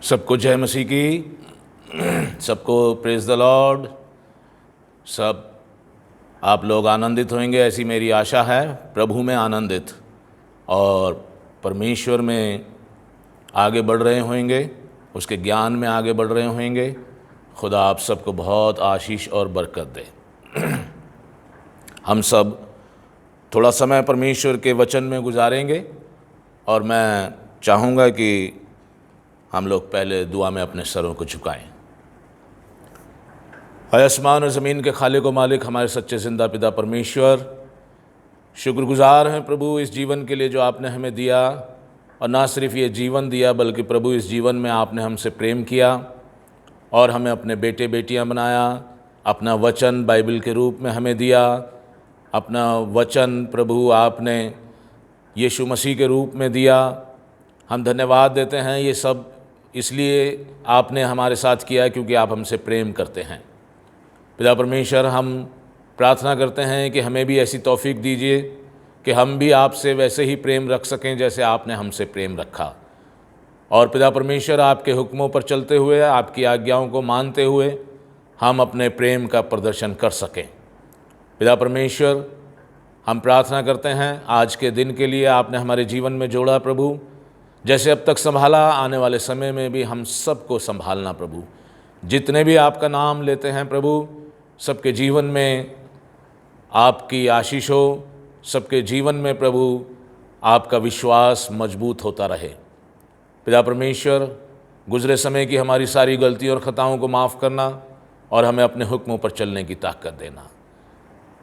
सबको जय मसीह की। सबको प्रेज द लॉर्ड। सब आप लोग आनंदित होंगे, ऐसी मेरी आशा है। प्रभु में आनंदित और परमेश्वर में आगे बढ़ रहे होंगे, उसके ज्ञान में आगे बढ़ रहे होंगे। खुदा आप सबको बहुत आशीष और बरकत दे। हम सब थोड़ा समय परमेश्वर के वचन में गुजारेंगे और मैं चाहूँगा कि हम लोग पहले दुआ में अपने सरों को झुकाएं। हाय आसमान और ज़मीन के खालिक व मालिक, हमारे सच्चे ज़िंदा पिता परमेश्वर, शुक्रगुजार हैं प्रभु इस जीवन के लिए जो आपने हमें दिया। और ना सिर्फ ये जीवन दिया बल्कि प्रभु इस जीवन में आपने हमसे प्रेम किया और हमें अपने बेटे बेटियां बनाया। अपना वचन बाइबल के रूप में हमें दिया। अपना वचन प्रभु आपने यीशु मसीह के रूप में दिया। हम धन्यवाद देते हैं, ये सब इसलिए आपने हमारे साथ किया क्योंकि आप हमसे प्रेम करते हैं। पिता परमेश्वर, हम प्रार्थना करते हैं कि हमें भी ऐसी तौफीक दीजिए कि हम भी आपसे वैसे ही प्रेम रख सकें जैसे आपने हमसे प्रेम रखा। और पिता परमेश्वर, आपके हुक्मों पर चलते हुए, आपकी आज्ञाओं को मानते हुए हम अपने प्रेम का प्रदर्शन कर सकें। पिता परमेश्वर, हम प्रार्थना करते हैं आज के दिन के लिए आपने हमारे जीवन में जोड़ा प्रभु। जैसे अब तक संभाला, आने वाले समय में भी हम सबको संभालना प्रभु। जितने भी आपका नाम लेते हैं प्रभु, सबके जीवन में आपकी आशीष हो। सबके जीवन में प्रभु आपका विश्वास मजबूत होता रहे। पिता परमेश्वर, गुजरे समय की हमारी सारी गलतियों और ख़ताओं को माफ़ करना और हमें अपने हुक्मों पर चलने की ताकत देना।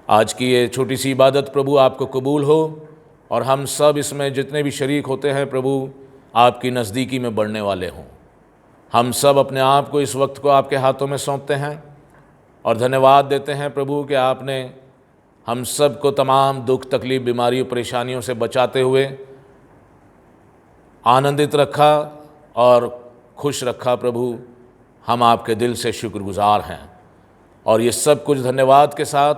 आज की ये छोटी सी इबादत प्रभु आपको कबूल हो और हम सब इसमें जितने भी शरीक होते हैं प्रभु आपकी नज़दीकी में बढ़ने वाले हों। हम सब अपने आप को इस वक्त को आपके हाथों में सौंपते हैं और धन्यवाद देते हैं प्रभु कि आपने हम सब को तमाम दुख तकलीफ बीमारियों परेशानियों से बचाते हुए आनंदित रखा और खुश रखा प्रभु। हम आपके दिल से शुक्रगुजार हैं और ये सब कुछ धन्यवाद के साथ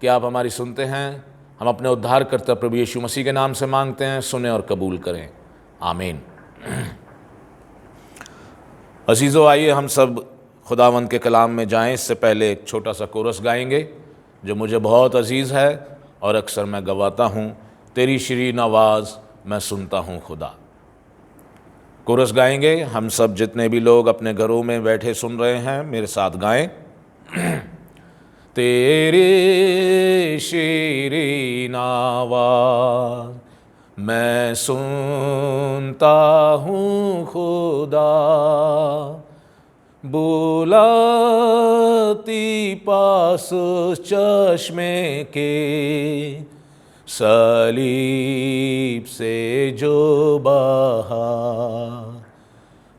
कि आप हमारी सुनते हैं। हम अपने उद्धारकर्ता प्रभु यीशु मसीह के नाम से मांगते हैं, सुने और कबूल करें, आमीन। अजीज़ों, आइए हम सब खुदावंद के कलाम में जाएं। इससे पहले एक छोटा सा कोरस गाएंगे जो मुझे बहुत अजीज़ है और अक्सर मैं गवाता हूँ। तेरी शीरीन आवाज़ मैं सुनता हूँ खुदा। कोरस गाएंगे हम सब, जितने भी लोग अपने घरों में बैठे सुन रहे हैं मेरे साथ गाएं। तेरी शीरीन आवाज़ मैं सुनता हूँ खुदा, बुलाती पास चश्मे के, सलीब से जो बहा।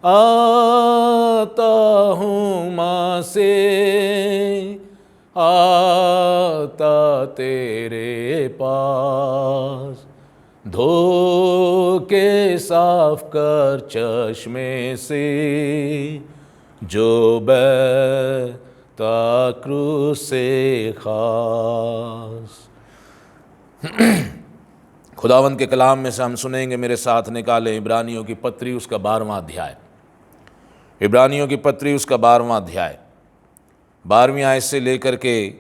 आता हूँ माँ से, आता तेरे पास, धो के साफ कर चश्मे से जो बहता क्रूस से खास। खुदावंद के कलाम में से हम सुनेंगे, मेरे साथ निकालें इब्रानियों की पत्री उसका 12वां अध्याय। इब्रानियों की पत्री उसका 12वां अध्याय, 12वीं आयत से लेकर के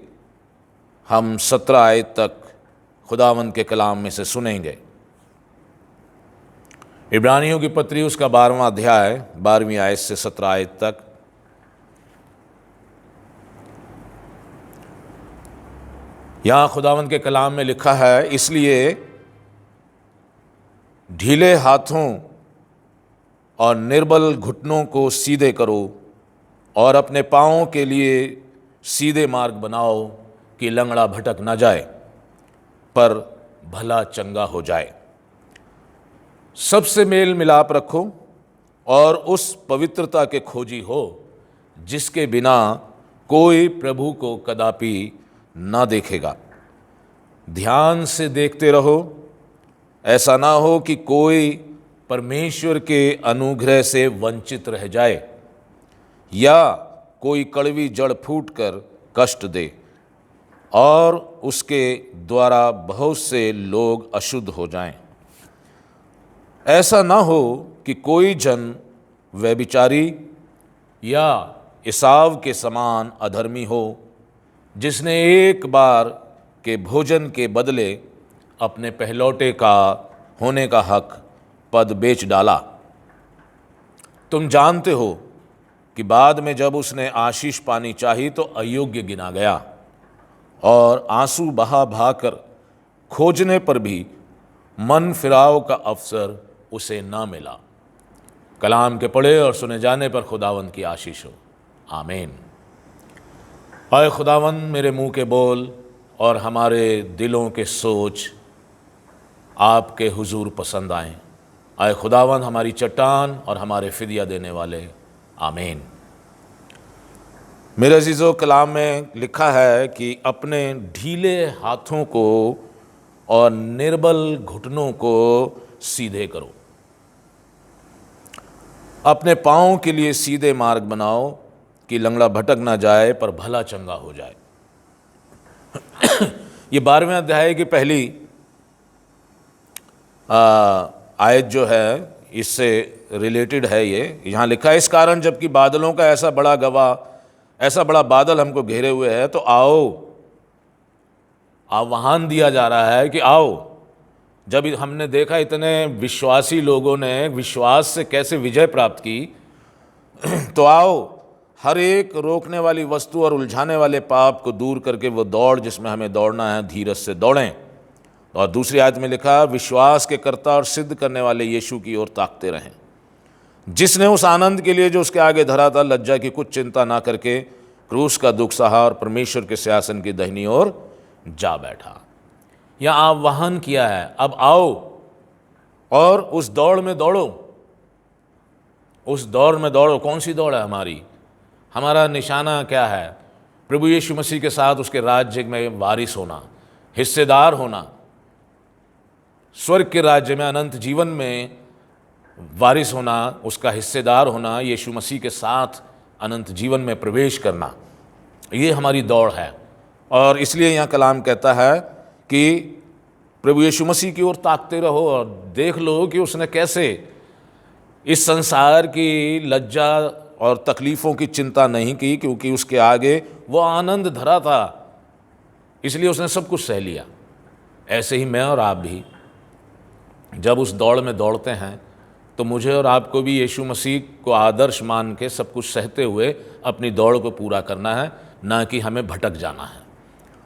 हम 17 आयत तक खुदावंद के कलाम में से सुनेंगे। इब्रानियों की पत्री उसका 12वां अध्याय, 12वीं आयत से 17 आयत तक। यहाँ खुदावंद के कलाम में लिखा है, इसलिए ढीले हाथों और निर्बल घुटनों को सीधे करो और अपने पाँवों के लिए सीधे मार्ग बनाओ कि लंगड़ा भटक न जाए पर भला चंगा हो जाए। सबसे मेल मिलाप रखो और उस पवित्रता के खोजी हो जिसके बिना कोई प्रभु को कदापि ना देखेगा। ध्यान से देखते रहो, ऐसा ना हो कि कोई परमेश्वर के अनुग्रह से वंचित रह जाए या कोई कड़वी जड़ फूटकर कष्ट दे और उसके द्वारा बहुत से लोग अशुद्ध हो जाएं। ऐसा ना हो कि कोई जन व्यभिचारी या एसाव के समान अधर्मी हो, जिसने एक बार के भोजन के बदले अपने पहलौठे का होने का हक पद बेच डाला। तुम जानते हो कि बाद में जब उसने आशीष पानी चाही तो अयोग्य गिना गया और आंसू बहा बहाकर खोजने पर भी मन फिराव का अवसर उसे ना मिला। कलाम के पढ़े और सुने जाने पर खुदावंद की आशीष हो। आमीन। आए खुदावंद, मेरे मुंह के बोल और हमारे दिलों के सोच आपके हुजूर पसंद आएं। आए खुदावंद, हमारी चट्टान और हमारे फिदिया देने वाले। आमीन। मेरे अजीज़ों, कलाम में लिखा है कि अपने ढीले हाथों को और निर्बल घुटनों को सीधे करो, अपने पाँव के लिए सीधे मार्ग बनाओ कि लंगड़ा भटक ना जाए पर भला चंगा हो जाए। ये 12वें अध्याय की पहली आयत जो है इससे रिलेटेड है। ये यहाँ लिखा है, इस कारण जबकि बादलों का ऐसा बड़ा बादल हमको घेरे हुए है तो आओ, आह्वान दिया जा रहा है कि आओ। जब हमने देखा इतने विश्वासी लोगों ने विश्वास से कैसे विजय प्राप्त की, तो आओ हर एक रोकने वाली वस्तु और उलझाने वाले पाप को दूर करके वो दौड़ जिसमें हमें दौड़ना है धीरज से दौड़ें। और दूसरी आयत में लिखा, विश्वास के कर्ता और सिद्ध करने वाले यीशु की ओर ताकते रहें, जिसने उस आनंद के लिए जो उसके आगे धरा था लज्जा की कुछ चिंता ना करके क्रूस का दुख सहा और परमेश्वर के सिंहासन की दाहिनी ओर जा बैठा। यहाँ आह्वान किया है, अब आओ और उस दौड़ में दौड़ो। उस दौड़ में दौड़ो। कौन सी दौड़ है हमारी? हमारा निशाना क्या है? प्रभु यीशु मसीह के साथ उसके राज्य में वारिस होना, हिस्सेदार होना, स्वर्ग के राज्य में अनंत जीवन में वारिस होना, उसका हिस्सेदार होना, यीशु मसीह के साथ अनंत जीवन में प्रवेश करना। ये हमारी दौड़ है। और इसलिए यहाँ कलाम कहता है कि प्रभु यीशु मसीह की ओर ताकते रहो और देख लो कि उसने कैसे इस संसार की लज्जा और तकलीफ़ों की चिंता नहीं की, क्योंकि उसके आगे वो आनंद धरा था, इसलिए उसने सब कुछ सह लिया। ऐसे ही मैं और आप भी जब उस दौड़ में दौड़ते हैं तो मुझे और आपको भी यीशु मसीह को आदर्श मान के सब कुछ सहते हुए अपनी दौड़ को पूरा करना है, ना कि हमें भटक जाना है।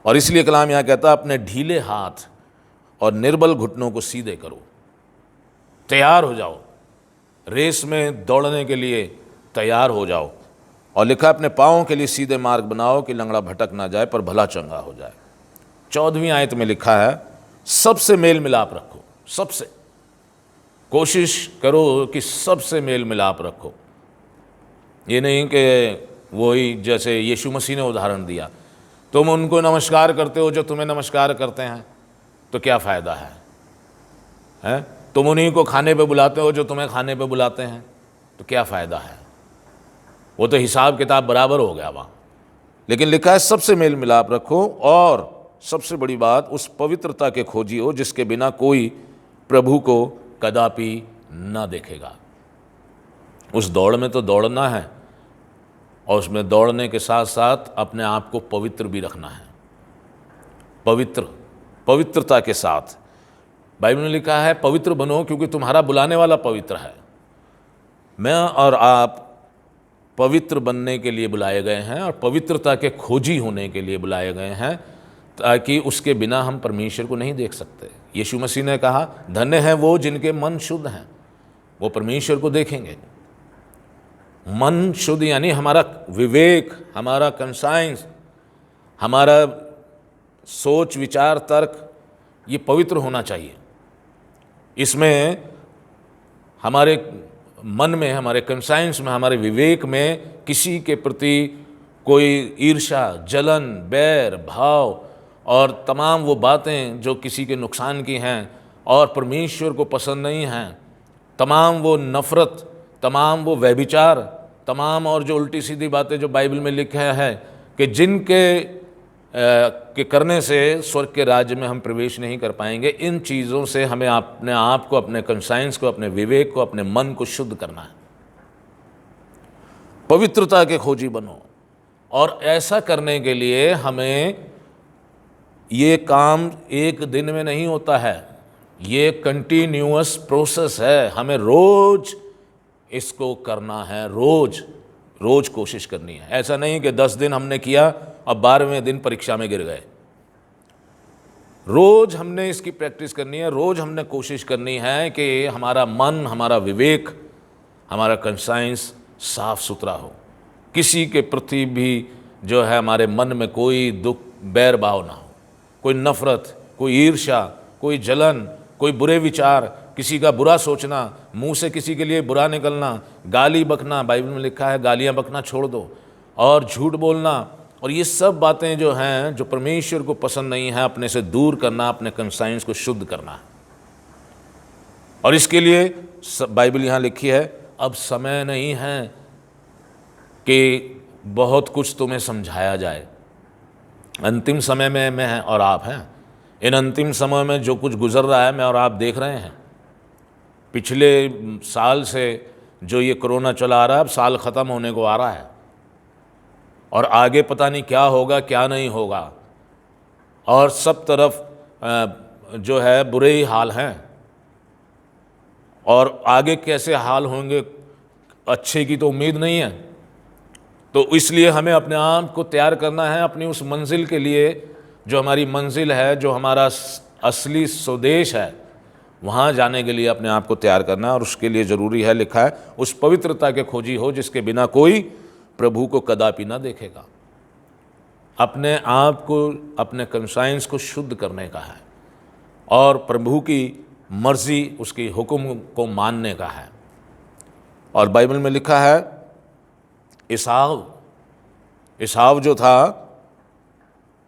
और इसलिए कलाम यहाँ कहता है, अपने ढीले हाथ और निर्बल घुटनों को सीधे करो, तैयार हो जाओ, रेस में दौड़ने के लिए तैयार हो जाओ। और लिखा, अपने पाँवों के लिए सीधे मार्ग बनाओ कि लंगड़ा भटक ना जाए पर भला चंगा हो जाए। 14वीं आयत में लिखा है, सबसे मेल मिलाप रखो। सबसे कोशिश करो कि सबसे मेल मिलाप रखो। ये नहीं कि वही जैसे यीशु मसीह ने उदाहरण दिया, तुम उनको नमस्कार करते हो जो तुम्हें नमस्कार करते हैं, तो क्या फ़ायदा है? तुम उन्हीं को खाने पे बुलाते हो जो तुम्हें खाने पे बुलाते हैं, तो क्या फ़ायदा है? वो तो हिसाब किताब बराबर हो गया वहाँ। लेकिन लिखा है, सबसे मेल मिलाप रखो और सबसे बड़ी बात, उस पवित्रता के खोजी हो जिसके बिना कोई प्रभु को कदापि न देखेगा। उस दौड़ में तो दौड़ना है और उसमें दौड़ने के साथ साथ अपने आप को पवित्र भी रखना है। पवित्रता के साथ बाइबल में लिखा है, पवित्र बनो क्योंकि तुम्हारा बुलाने वाला पवित्र है। मैं और आप पवित्र बनने के लिए बुलाए गए हैं और पवित्रता के खोजी होने के लिए बुलाए गए हैं, ताकि उसके बिना हम परमेश्वर को नहीं देख सकते। यीशु मसीह ने कहा, धन्य हैं वो जिनके मन शुद्ध हैं, वो परमेश्वर को देखेंगे। मन शुद्ध यानी हमारा विवेक, हमारा कंसाइंस, हमारा सोच विचार तर्क, ये पवित्र होना चाहिए। इसमें हमारे मन में, हमारे कंसाइंस में, हमारे विवेक में किसी के प्रति कोई ईर्ष्या, जलन, बैर भाव और तमाम वो बातें जो किसी के नुकसान की हैं और परमेश्वर को पसंद नहीं हैं, तमाम वो नफ़रत, तमाम वो व्यभिचार, तमाम और जो उल्टी सीधी बातें जो बाइबल में लिखा है कि जिनके के करने से स्वर्ग के राज्य में हम प्रवेश नहीं कर पाएंगे, इन चीज़ों से हमें अपने आप को, अपने कंसाइंस को, अपने विवेक को, अपने मन को शुद्ध करना है। पवित्रता के खोजी बनो। और ऐसा करने के लिए हमें ये काम एक दिन में नहीं होता है, ये कंटिन्यूअस प्रोसेस है। हमें रोज इसको करना है, रोज रोज कोशिश करनी है। ऐसा नहीं कि 10 दिन हमने किया अब 12वें दिन परीक्षा में गिर गए। रोज हमने इसकी प्रैक्टिस करनी है, रोज हमने कोशिश करनी है कि हमारा मन, हमारा विवेक, हमारा कंसाइंस साफ सुथरा हो। किसी के प्रति भी जो है हमारे मन में कोई दुख, बैर भाव ना हो, कोई नफरत, कोई ईर्ष्या, कोई जलन, कोई बुरे विचार, किसी का बुरा सोचना, मुंह से किसी के लिए बुरा निकलना, गाली बकना, बाइबल में लिखा है गालियां बकना छोड़ दो, और झूठ बोलना, और ये सब बातें जो हैं जो परमेश्वर को पसंद नहीं है, अपने से दूर करना, अपने कंसाइंस को शुद्ध करना। और इसके लिए बाइबल यहाँ लिखी है, अब समय नहीं है कि बहुत कुछ तुम्हें समझाया जाए। अंतिम समय में मैं हैं और आप हैं। इन अंतिम समय में जो कुछ गुजर रहा है मैं और आप देख रहे हैं। पिछले साल से जो ये कोरोना चला आ रहा है, अब साल ख़त्म होने को आ रहा है और आगे पता नहीं क्या होगा क्या नहीं होगा, और सब तरफ जो है बुरे ही हाल हैं, और आगे कैसे हाल होंगे अच्छे की तो उम्मीद नहीं है। तो इसलिए हमें अपने आप को तैयार करना है अपनी उस मंजिल के लिए, जो हमारी मंजिल है, जो हमारा असली स्वदेश है, वहाँ जाने के लिए अपने आप को तैयार करना है। और उसके लिए ज़रूरी है, लिखा है, उस पवित्रता के खोजी हो जिसके बिना कोई प्रभु को कदापि ना देखेगा। अपने आप को, अपने कंसाइंस को शुद्ध करने का है और प्रभु की मर्जी, उसकी हुक्म को मानने का है। और बाइबल में लिखा है, एसाव जो था,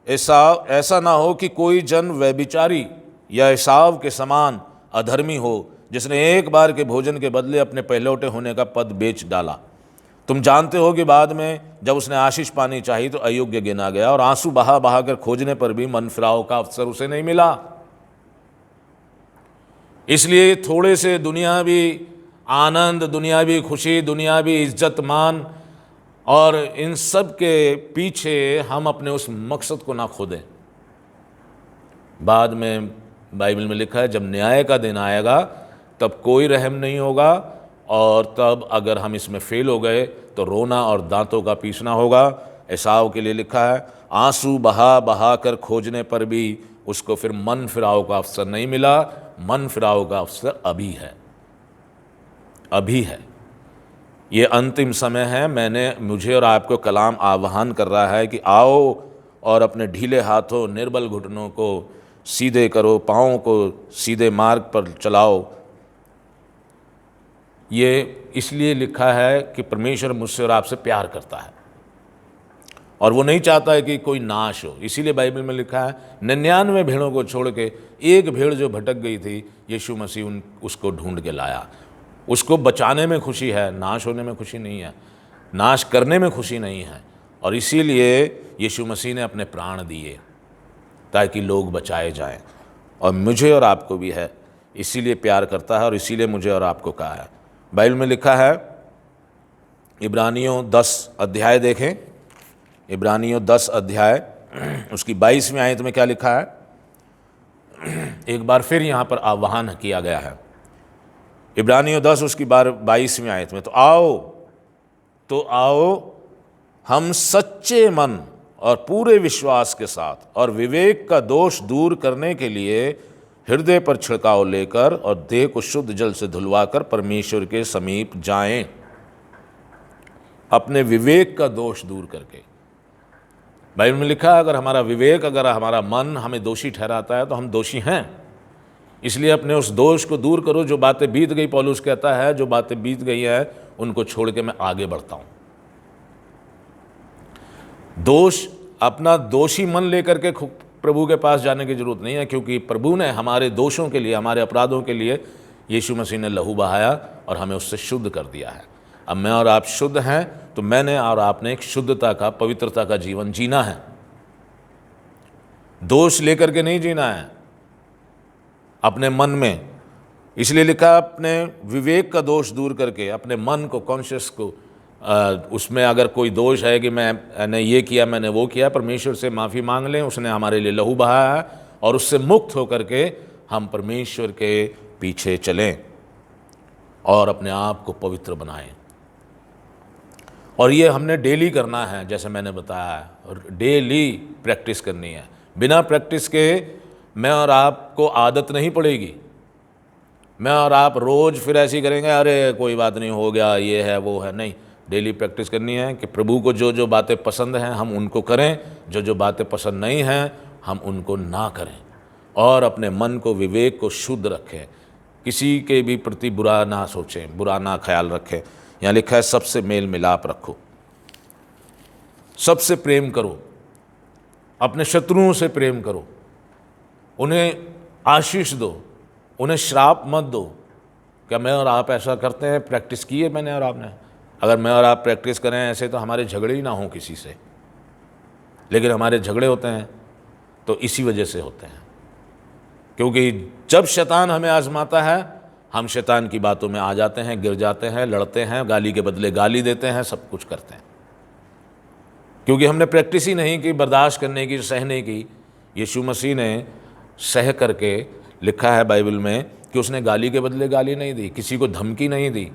एसाव ऐसा ना हो कि कोई जन व्यभिचारी या एसाव के समान अधर्मी हो, जिसने एक बार के भोजन के बदले अपने पहलौठे होने का पद बेच डाला। तुम जानते हो कि बाद में जब उसने आशीष पानी चाहिए तो अयोग्य गिना गया, और आंसू बहा बहा कर खोजने पर भी मन फिराव का अवसर उसे नहीं मिला। इसलिए थोड़े से दुनियावी आनंद, दुनियावी खुशी, दुनियावी इज्जत मान और इन सब के पीछे हम अपने उस मकसद को ना खो दें। बाद में बाइबल में लिखा है, जब न्याय का दिन आएगा तब कोई रहम नहीं होगा, और तब अगर हम इसमें फेल हो गए तो रोना और दांतों का पीसना होगा। एसाव के लिए लिखा है, आंसू बहा बहा कर खोजने पर भी उसको फिर मन फिराव का अवसर नहीं मिला। मन फिराव का अवसर अभी है, अभी है। ये अंतिम समय है। मुझे और आपको कलाम आह्वान कर रहा है कि आओ और अपने ढीले हाथों, निर्बल घुटनों को सीधे करो, पाँवों को सीधे मार्ग पर चलाओ। ये इसलिए लिखा है कि परमेश्वर मुझसे और आपसे प्यार करता है और वो नहीं चाहता है कि कोई नाश हो। इसीलिए बाइबल में लिखा है, 99 भेड़ों को छोड़ के एक भेड़ जो भटक गई थी, यीशु मसीह उसको ढूंढ के लाया। उसको बचाने में खुशी है, नाश होने में खुशी नहीं है, नाश करने में खुशी नहीं है। और इसीलिए यीशु मसीह ने अपने प्राण दिए ताकि लोग बचाए जाएं। और मुझे और आपको भी है, इसीलिए प्यार करता है और इसीलिए मुझे और आपको कहा है। बाइबल में लिखा है, इब्रानियों 10 अध्याय देखें, इब्रानियों 10 अध्याय उसकी 22वीं आयत में क्या लिखा है। एक बार फिर यहाँ पर आह्वान किया गया है, इब्रानियों 10 उसकी 22वीं आयत में, तो आओ हम सच्चे मन और पूरे विश्वास के साथ और विवेक का दोष दूर करने के लिए हृदय पर छिड़काव लेकर और देह को शुद्ध जल से धुलवाकर परमेश्वर के समीप जाएं। अपने विवेक का दोष दूर करके। बाइबल में लिखा है, अगर हमारा विवेक, अगर हमारा मन हमें दोषी ठहराता है तो हम दोषी हैं। इसलिए अपने उस दोष को दूर करो। जो बातें बीत गई, पौलुस कहता है, जो बातें बीत गई हैं उनको छोड़ के मैं आगे बढ़ता हूं। दोष, अपना दोषी मन लेकर के प्रभु के पास जाने की जरूरत नहीं है, क्योंकि प्रभु ने हमारे दोषों के लिए, हमारे अपराधों के लिए यीशु मसीह ने लहू बहाया और हमें उससे शुद्ध कर दिया है। अब मैं और आप शुद्ध हैं तो मैंने और आपने एक शुद्धता का, पवित्रता का जीवन जीना है। दोष लेकर के नहीं जीना है अपने मन में। इसलिए लिखा, अपने विवेक का दोष दूर करके अपने मन को, कॉन्शियस को उसमें अगर कोई दोष है कि मैंने ये किया, मैंने वो किया, परमेश्वर से माफ़ी मांग लें। उसने हमारे लिए लहू बहाया है और उससे मुक्त होकर के हम परमेश्वर के पीछे चलें और अपने आप को पवित्र बनाएं। और ये हमने डेली करना है, जैसे मैंने बताया है, और डेली प्रैक्टिस करनी है। बिना प्रैक्टिस के मैं और आपको आदत नहीं पड़ेगी। मैं और आप रोज़ फिर ऐसे ही करेंगे, अरे कोई बात नहीं, हो गया, ये है वो है, नहीं। डेली प्रैक्टिस करनी है कि प्रभु को जो जो बातें पसंद हैं हम उनको करें, जो जो बातें पसंद नहीं हैं हम उनको ना करें, और अपने मन को, विवेक को शुद्ध रखें, किसी के भी प्रति बुरा ना सोचें, बुरा ना ख्याल रखें। यहाँ लिखा है सबसे मेल मिलाप रखो, सबसे प्रेम करो, अपने शत्रुओं से प्रेम करो, उन्हें आशीष दो, उन्हें श्राप मत दो। क्या मैं और आप ऐसा करते हैं? प्रैक्टिस की है मैंने और आपने? अगर मैं और आप प्रैक्टिस करें ऐसे तो हमारे झगड़े ही ना हों किसी से, लेकिन हमारे झगड़े होते हैं तो इसी वजह से होते हैं, क्योंकि जब शैतान हमें आजमाता है हम शैतान की बातों में आ जाते हैं, गिर जाते हैं, लड़ते हैं, गाली के बदले गाली देते हैं, सब कुछ करते हैं, क्योंकि हमने प्रैक्टिस ही नहीं की बर्दाश्त करने की, सहने की। यीशु मसीह ने सह करके, लिखा है बाइबल में कि उसने गाली के बदले गाली नहीं दी, किसी को धमकी नहीं दी,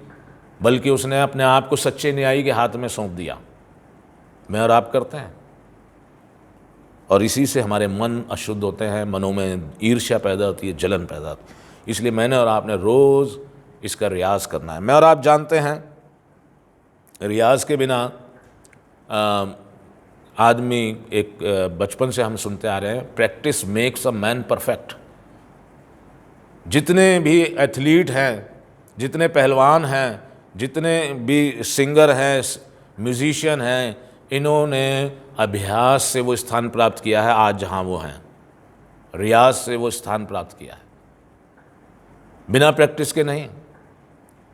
बल्कि उसने अपने आप को सच्चे न्यायी के हाथ में सौंप दिया। मैं और आप करते हैं, और इसी से हमारे मन अशुद्ध होते हैं, मनों में ईर्ष्या पैदा होती है, जलन पैदा होती है। इसलिए मैंने और आपने रोज़ इसका रियाज करना है। मैं और आप जानते हैं रियाज के बिना आदमी, एक बचपन से हम सुनते आ रहे हैं, practice makes a man perfect. जितने भी एथलीट हैं, जितने पहलवान हैं, जितने भी सिंगर हैं, म्यूजिशियन हैं, इन्होंने अभ्यास से वो स्थान प्राप्त किया है आज जहाँ वो हैं, रियाज से वो स्थान प्राप्त किया है, बिना प्रैक्टिस के नहीं।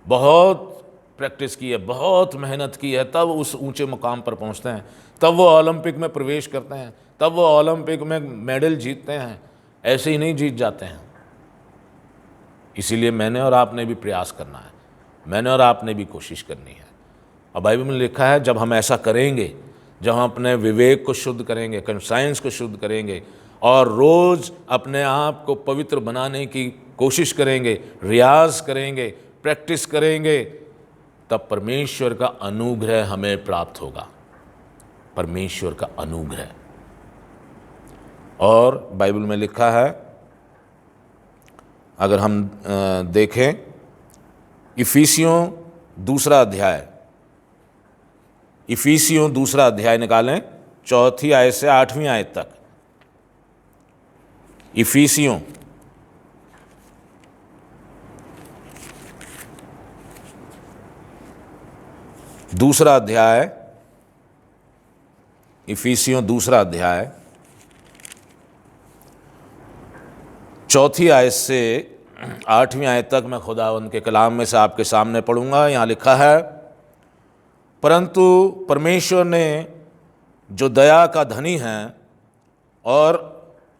बहुत प्रैक्टिस की है, बहुत मेहनत की है, तब उस ऊंचे मुकाम पर पहुंचते हैं, तब वो ओलंपिक में प्रवेश करते हैं, तब वो ओलंपिक में मेडल जीतते हैं। ऐसे ही नहीं जीत जाते हैं। इसीलिए मैंने और आपने भी प्रयास करना है, मैंने और आपने भी कोशिश करनी है। और बाइबल में लिखा है जब हम ऐसा करेंगे, जब हम अपने विवेक को शुद्ध करेंगे, कॉन्साइंस को शुद्ध करेंगे, और रोज़ अपने आप को पवित्र बनाने की कोशिश करेंगे, रियाज करेंगे, प्रैक्टिस करेंगे, तब परमेश्वर का अनुग्रह हमें प्राप्त होगा, परमेश्वर का अनुग्रह। और बाइबल में लिखा है, अगर हम देखें इफिसियों दूसरा अध्याय, इफिसियों दूसरा अध्याय निकालें, 4 आयत से 8वीं आयत तक। इफिसियों दूसरा अध्याय, इफिसियों दूसरा अध्याय 4 आयत से 8वीं आयत तक मैं खुदावंद के कलाम में से आपके सामने पढ़ूंगा। यहाँ लिखा है, परंतु परमेश्वर ने जो दया का धनी है और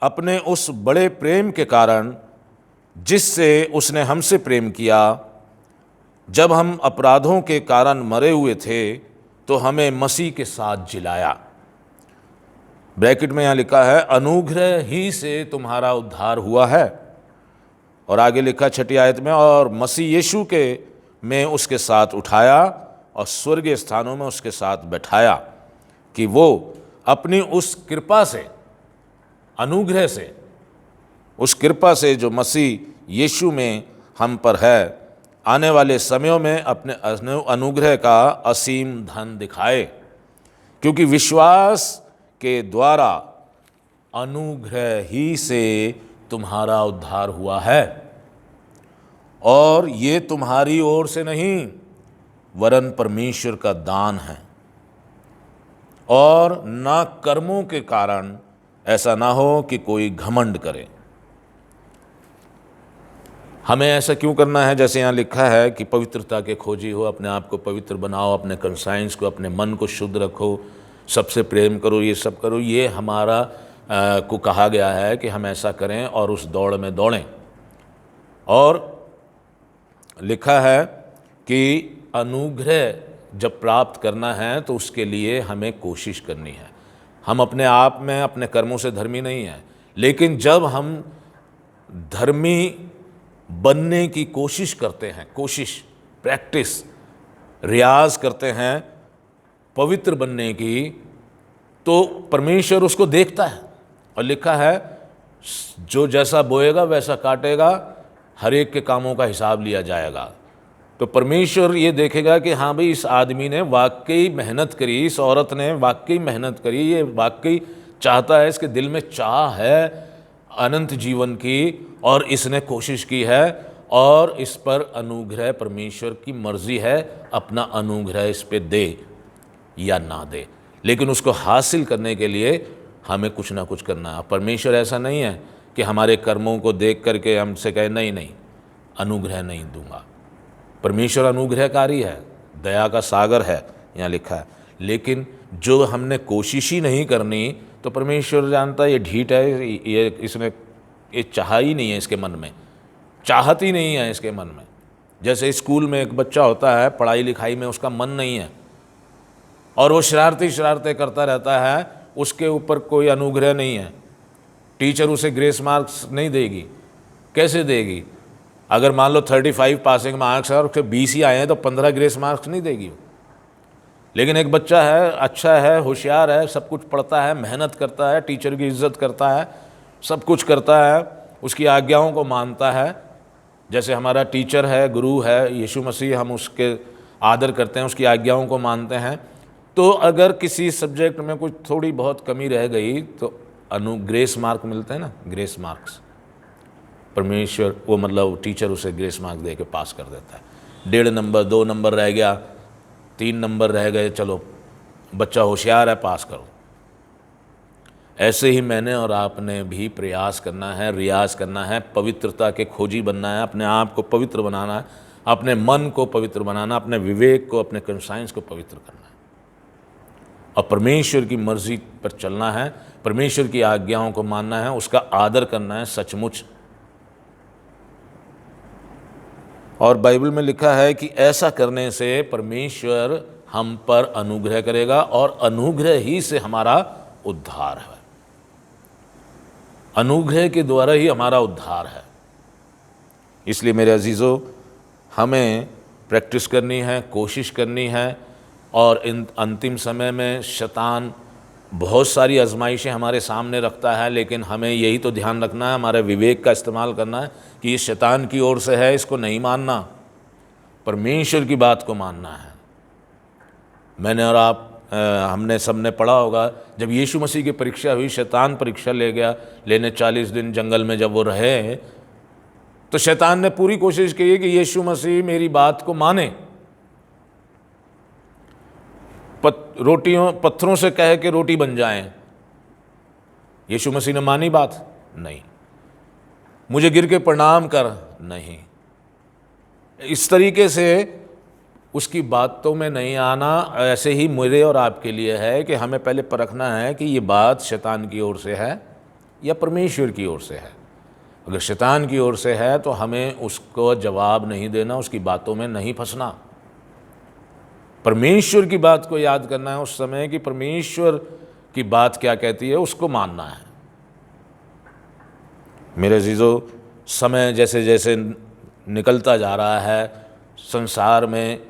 अपने उस बड़े प्रेम के कारण जिससे उसने हमसे प्रेम किया, जब हम अपराधों के कारण मरे हुए थे तो हमें मसीह के साथ जिलाया। ब्रैकेट में यहाँ लिखा है, अनुग्रह ही से तुम्हारा उद्धार हुआ है। और आगे लिखा 6 आयत में, और मसीह यीशु के में उसके साथ उठाया और स्वर्गीय स्थानों में उसके साथ बैठाया, कि वो अपनी उस कृपा से, अनुग्रह से, उस कृपा से जो मसीह यीशु में हम पर है, आने वाले समयों में अपने अनुग्रह का असीम धन दिखाए। क्योंकि विश्वास के द्वारा अनुग्रह ही से तुम्हारा उद्धार हुआ है, और ये तुम्हारी ओर से नहीं वरन परमेश्वर का दान है, और ना कर्मों के कारण, ऐसा ना हो कि कोई घमंड करे। हमें ऐसा क्यों करना है? जैसे यहाँ लिखा है कि पवित्रता के खोजी हो, अपने आप को पवित्र बनाओ, अपने कंसाइंस को, अपने मन को शुद्ध रखो, सबसे प्रेम करो, ये सब करो। ये हमारा को कहा गया है कि हम ऐसा करें और उस दौड़ में दौड़ें। और लिखा है कि अनुग्रह जब प्राप्त करना है तो उसके लिए हमें कोशिश करनी है। हम अपने आप में अपने कर्मों से धर्मी नहीं हैं, लेकिन जब हम धर्मी बनने की कोशिश करते हैं, कोशिश, प्रैक्टिस, रियाज करते हैं पवित्र बनने की, तो परमेश्वर उसको देखता है। और लिखा है जो जैसा बोएगा वैसा काटेगा, हर एक के कामों का हिसाब लिया जाएगा। तो परमेश्वर ये देखेगा कि हाँ भाई, इस आदमी ने वाकई मेहनत करी, इस औरत ने वाकई मेहनत करी, ये वाकई चाहता है, इसके दिल में चाह है अनंत जीवन की, और इसने कोशिश की है, और इस पर अनुग्रह, परमेश्वर की मर्जी है अपना अनुग्रह इस पे दे या ना दे, लेकिन उसको हासिल करने के लिए हमें कुछ ना कुछ करना है। परमेश्वर ऐसा नहीं है कि हमारे कर्मों को देख करके हमसे कहे नहीं नहीं अनुग्रह नहीं दूंगा। परमेश्वर अनुग्रहकारी है, दया का सागर है, यहाँ लिखा है। लेकिन जो हमने कोशिश ही नहीं करनी, तो परमेश्वर जानता है ये ढीठ है, ये इसने ये चाहा ही नहीं है, इसके मन में चाहत ही नहीं है इसके मन में। जैसे स्कूल में एक बच्चा होता है, पढ़ाई लिखाई में उसका मन नहीं है और वो शरारतें करता रहता है, उसके ऊपर कोई अनुग्रह नहीं है, टीचर उसे ग्रेस मार्क्स नहीं देगी। कैसे देगी? अगर मान लो 35 पासिंग मार्क्स है और उसके 20 ही आए हैं तो 15 ग्रेस मार्क्स नहीं देगी। लेकिन एक बच्चा है, अच्छा है, होशियार है, सब कुछ पढ़ता है, मेहनत करता है, टीचर की इज्जत करता है, सब कुछ करता है, उसकी आज्ञाओं को मानता है। जैसे हमारा टीचर है, गुरु है यीशु मसीह, हम उसके आदर करते हैं, उसकी आज्ञाओं को मानते हैं। तो अगर किसी सब्जेक्ट में कुछ थोड़ी बहुत कमी रह गई तो ग्रेस मार्क मिलते हैं ना, ग्रेस मार्क्स, परमेश्वर वो मतलब टीचर उसे ग्रेस मार्क दे के पास कर देता है। 1.5 नंबर 2 नंबर रह गया, 3 नंबर रह गए, चलो बच्चा होशियार है, पास करो। ऐसे ही मैंने और आपने भी प्रयास करना है, रियाज करना है, पवित्रता के खोजी बनना है, अपने आप को पवित्र बनाना है, अपने मन को पवित्र बनाना, अपने विवेक को, अपने कंसाइंस को पवित्र करना है, और परमेश्वर की मर्जी पर चलना है, परमेश्वर की आज्ञाओं को मानना है, उसका आदर करना है सचमुच। और बाइबल में लिखा है कि ऐसा करने से परमेश्वर हम पर अनुग्रह करेगा, और अनुग्रह ही से हमारा उद्धार है। अनुग्रह के द्वारा ही हमारा उद्धार है। इसलिए मेरे अजीज़ों, हमें प्रैक्टिस करनी है, कोशिश करनी है। और इन अंतिम समय में शैतान बहुत सारी आजमाइशें हमारे सामने रखता है, लेकिन हमें यही तो ध्यान रखना है, हमारे विवेक का इस्तेमाल करना है कि ये शैतान की ओर से है, इसको नहीं मानना, परमेश्वर की बात को मानना है। मैंने और आप हमने सबने पढ़ा होगा, जब यीशु मसीह की परीक्षा हुई, शैतान परीक्षा ले गया लेने 40 दिन जंगल में जब वो रहे, तो शैतान ने पूरी कोशिश की कि यीशु मसीह मेरी बात को माने, पत्थरों से कह के रोटी बन जाएं। यीशु मसीह ने मानी बात? नहीं। मुझे गिर के प्रणाम कर? नहीं। इस तरीके से उसकी बातों में नहीं आना। ऐसे ही मेरे और आपके लिए है कि हमें पहले परखना है कि ये बात शैतान की ओर से है या परमेश्वर की ओर से है। अगर शैतान की ओर से है तो हमें उसको जवाब नहीं देना, उसकी बातों में नहीं फंसना, परमेश्वर की बात को याद करना है उस समय कि परमेश्वर की बात क्या कहती है, उसको मानना है। मेरे अजीज़ों, समय जैसे जैसे निकलता जा रहा है, संसार में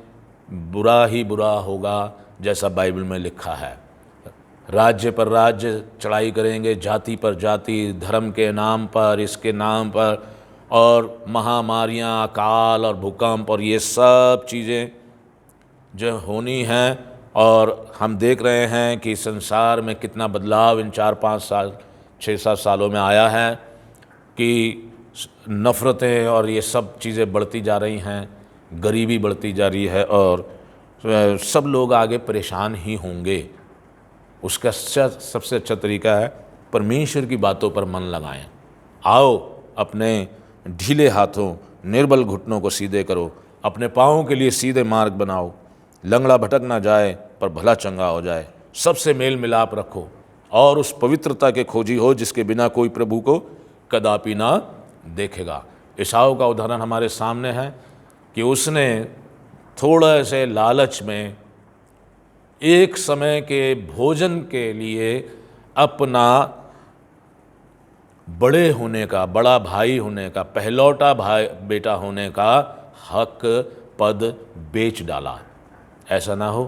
बुरा ही बुरा होगा, जैसा बाइबल में लिखा है। राज्य पर राज्य चढ़ाई करेंगे, जाति पर जाति, धर्म के नाम पर, इसके नाम पर, और महामारियाँ, अकाल और भूकंप और ये सब चीज़ें जो होनी हैं। और हम देख रहे हैं कि संसार में कितना बदलाव इन 4-5 साल 6-7 सालों में आया है कि नफ़रतें और ये सब चीज़ें बढ़ती जा रही हैं, गरीबी बढ़ती जा रही है, और सब लोग आगे परेशान ही होंगे। उसका सबसे अच्छा तरीका है परमेश्वर की बातों पर मन लगाएं। आओ अपने ढीले हाथों, निर्बल घुटनों को सीधे करो, अपने पाँवों के लिए सीधे मार्ग बनाओ, लंगड़ा भटक ना जाए पर भला चंगा हो जाए। सबसे मेल मिलाप रखो और उस पवित्रता के खोजी हो जिसके बिना कोई प्रभु को कदापि ना देखेगा। एसाव का उदाहरण हमारे सामने है कि उसने थोड़ा से लालच में एक समय के भोजन के लिए अपना बड़े होने का, बड़ा भाई होने का, पहलौटा भाई बेटा होने का हक पद बेच डाला। ऐसा ना हो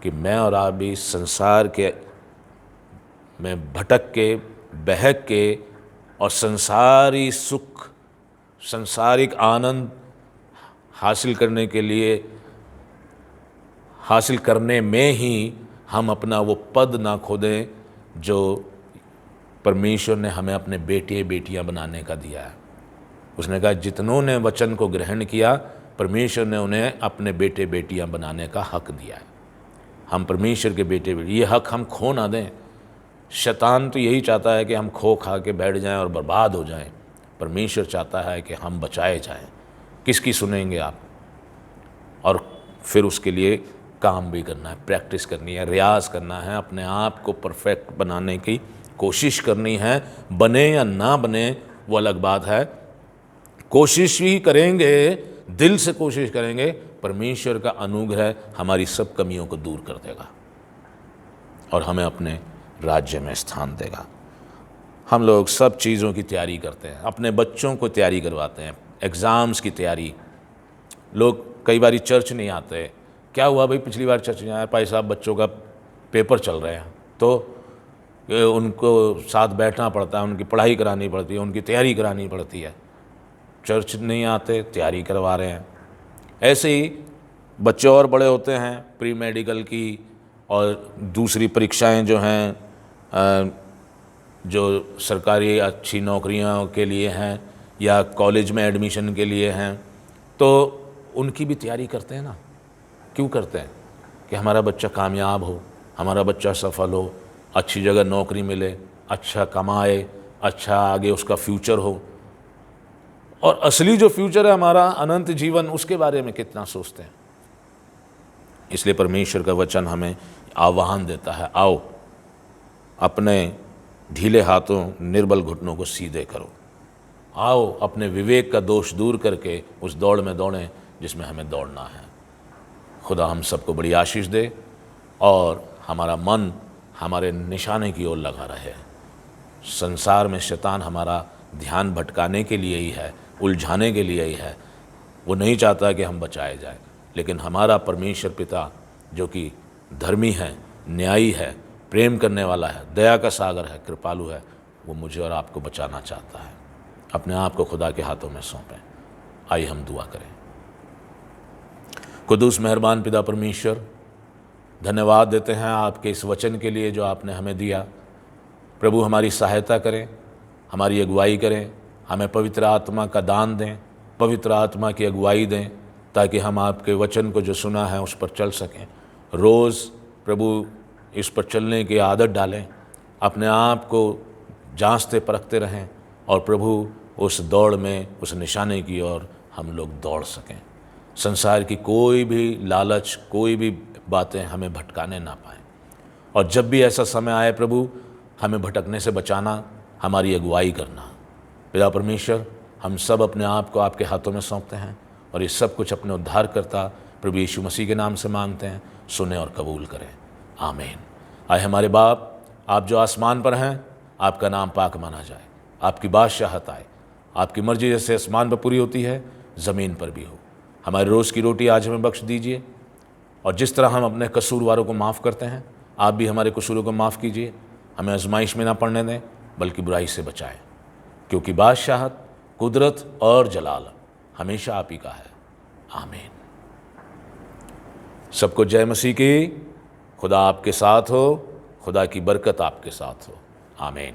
कि मैं और आप भी संसार के में भटक के, बहक के और संसारी सुख, सांसारिक आनंद हासिल करने के लिए, हासिल करने में ही हम अपना वो पद ना खो दें जो परमेश्वर ने हमें अपने बेटे बेटियां बनाने का दिया है। उसने कहा जितनों ने वचन को ग्रहण किया, परमेश्वर ने उन्हें अपने बेटे बेटियां बनाने का हक दिया है। हम परमेश्वर के बेटे बेटी, ये हक हम खो ना दें। शैतान तो यही चाहता है कि हम खो खा के बैठ जाएं और बर्बाद हो जाएं। परमेश्वर चाहता है कि हम बचाए जाएं। किसकी सुनेंगे आप? और फिर उसके लिए काम भी करना है, प्रैक्टिस करनी है, रियाज करना है, अपने आप को परफेक्ट बनाने की कोशिश करनी है। बने या ना बने वो अलग बात है, कोशिश ही करेंगे, दिल से कोशिश करेंगे, परमेश्वर का अनुग्रह हमारी सब कमियों को दूर कर देगा और हमें अपने राज्य में स्थान देगा। हम लोग सब चीज़ों की तैयारी करते हैं, अपने बच्चों को तैयारी करवाते हैं, एग्ज़ाम्स की तैयारी। लोग कई बार चर्च नहीं आते। क्या हुआ भाई, पिछली बार चर्च नहीं आया? भाई साहब बच्चों का पेपर चल रहे हैं तो उनको साथ बैठना पड़ता है, उनकी पढ़ाई करानी पड़ती है, उनकी तैयारी करानी पड़ती है। चर्च नहीं आते, तैयारी करवा रहे हैं। ऐसे ही बच्चे और बड़े होते हैं, प्री मेडिकल की और दूसरी परीक्षाएं जो हैं, जो सरकारी अच्छी नौकरियों के लिए हैं या कॉलेज में एडमिशन के लिए हैं, तो उनकी भी तैयारी करते हैं ना। क्यों करते हैं? कि हमारा बच्चा कामयाब हो, हमारा बच्चा सफल हो, अच्छी जगह नौकरी मिले, अच्छा कमाए, अच्छा आगे उसका फ्यूचर हो। और असली जो फ्यूचर है हमारा, अनंत जीवन, उसके बारे में कितना सोचते हैं। इसलिए परमेश्वर का वचन हमें आह्वान देता है, आओ अपने ढीले हाथों निर्बल घुटनों को सीधे करो, आओ अपने विवेक का दोष दूर करके उस दौड़ में दौड़ें जिसमें हमें दौड़ना है। खुदा हम सबको बड़ी आशीष दे और हमारा मन हमारे निशाने की ओर लगा रहे। संसार में शैतान हमारा ध्यान भटकाने के लिए ही है, उलझाने के लिए ही है। वो नहीं चाहता कि हम बचाए जाए, लेकिन हमारा परमेश्वर पिता जो कि धर्मी है, न्यायी है, प्रेम करने वाला है, दया का सागर है, कृपालु है, वो मुझे और आपको बचाना चाहता है। अपने आप को खुदा के हाथों में सौंपें। आइए हम दुआ करें। कुदूस मेहरबान पिता परमेश्वर, धन्यवाद देते हैं आपके इस वचन के लिए जो आपने हमें दिया। प्रभु हमारी सहायता करें, हमारी अगुवाई करें, हमें पवित्र आत्मा का दान दें, पवित्र आत्मा की अगुवाई दें, ताकि हम आपके वचन को जो सुना है उस पर चल सकें। रोज़ प्रभु इस पर चलने की आदत डालें, अपने आप को जांचते परखते रहें और प्रभु उस दौड़ में, उस निशाने की ओर हम लोग दौड़ सकें। संसार की कोई भी लालच, कोई भी बातें हमें भटकाने ना पाएँ। और जब भी ऐसा समय आए प्रभु, हमें भटकने से बचाना, हमारी अगुवाई करना। पिता परमेश्वर, हम सब अपने आप को आपके हाथों में सौंपते हैं और ये सब कुछ अपने उद्धारकर्ता प्रभु यीशु मसीह के नाम से मांगते हैं। सुने और कबूल करें, आमीन। आए हमारे बाप, आप जो आसमान पर हैं, आपका नाम पाक माना जाए, आपकी बादशाहत आए, आपकी मर्जी जैसे आसमान पर पूरी होती है ज़मीन पर भी हो। हमारी रोज़ की रोटी आज हमें बख्श दीजिए, और जिस तरह हम अपने कसूरवारों को माफ़ करते हैं, आप भी हमारे कसूरों को माफ़ कीजिए। हमें आजमाइश में ना पड़ने दें, बल्कि बुराई से बचाएं, क्योंकि बादशाहत, कुदरत और जलाल हमेशा आप ही का है, आमीन। सबको जय मसीह की। खुदा आपके साथ हो, खुदा की बरकत आपके साथ हो, आमीन।